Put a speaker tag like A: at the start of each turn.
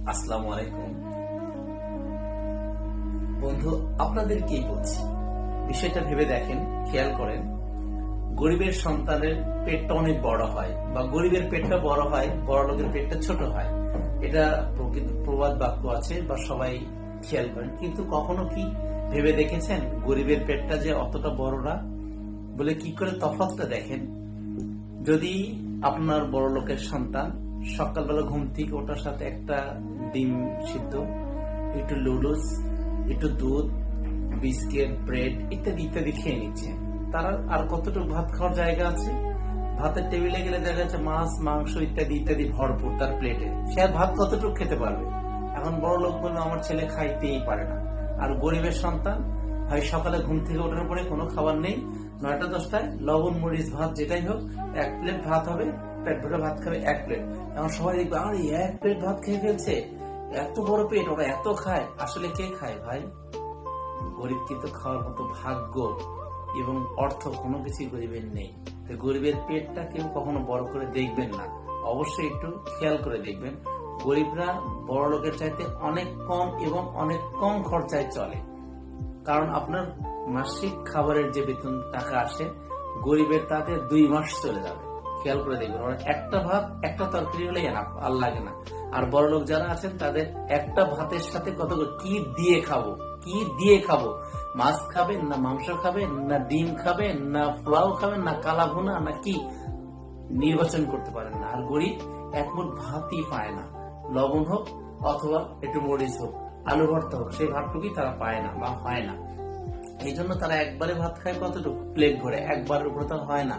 A: আসসালামু আলাইকুম বন্ধু, আপনাদেরকেই বলছি, বিষয়টা ভেবে দেখেন, খেয়াল করেন। গরিবের সন্তানের পেটটা অনেক বড় হয়, বা গরিবের পেটটা বড় হয়, বড় লোকের পেটটা ছোট হয়। এটা প্রকৃত প্রবাদ বাক্য আছে, বা সবাই খেয়াল করেন। কিন্তু কখনো কি ভেবে দেখেছেন গরিবের পেটটা যে অতটা বড় না? বলে কি করে তফাৎটা দেখেন। যদি আপনার বড় লোকের সন্তান সকালবেলা ঘুম থেকে ওঠার সাথে একটা ডিম সিদ্ধ, একটু লুডুস, একটু দুধ, বিস্কিট, ব্রেড ইত্যাদি ইত্যাদি খেয়ে নিচ্ছে, তার আর কতটুকু ভাত খাওয়ার জায়গা আছে? ভাতের টেবিলে গেলে দেখা যাচ্ছে মাছ, মাংস ইত্যাদি ইত্যাদি ভরপুর তার প্লেটে। সে আর ভাত কতটুকু খেতে পারবে? এখন বড় লোক বলবে আমার ছেলে খাইতেই পারে না। আর গরিবের সন্তান হয় সকালে ঘুম থেকে ওঠার পরে কোনো খাবার নেই, 9টা-10টায় লবণ মরিচ ভাত যেটাই হোক, 1 প্লেট ভাত হবে, পেট ভরে ভাত খাবে 1 প্লেট। এখন সবাই দেখবে আরে 1 প্লেট ভাত খেয়ে ফেলছে, এত বড় পেট, ওরা এত খায়। আসলে কে খায় ভাই? গরিব কিন্তু খাওয়ার মতো ভাগ্য এবং অর্থ কোনো কিছুই গরিবের নেই। তো গরিবের পেটটা কেউ কখনো বড় করে দেখবেন না, অবশ্যই একটু খেয়াল করে দেখবেন। গরিবরা বড় লোকের চাইতে অনেক কম এবং অনেক কম খরচায় চলে। কারণ আপনার মাসিক খাবারের যে বেতন টাকা আসে, গরিবের তাতে 2 মাস চলে যাবে। খেয়াল করে দেখবেন, ওরা একটা ভাত একটা তরকারি হলেই আর লাগে না। আর বড় লোক যারা আছেন তাদের একটা ভাতের সাথে কত কি দিয়ে খাবো, কি দিয়ে খাবো? মাছ খাবেন না মাংস খাবেন না ডিম খাবেন না পোলাও খাবেন না কালা ভুনা না কি, নির্বাচন করতে পারেন না। আর গরিব এক মুঠ ভাতই পায় না, লবণ হোক অথবা একটু মরিচ হোক, আলু ভর্তা হোক, সেই ভাতটুকুই তারা পায় না বা হয় না। এই জন্য তারা একবারে ভাত খায় কতটুকু, প্লেট ভরে, একবারের উপরে তো হয় না।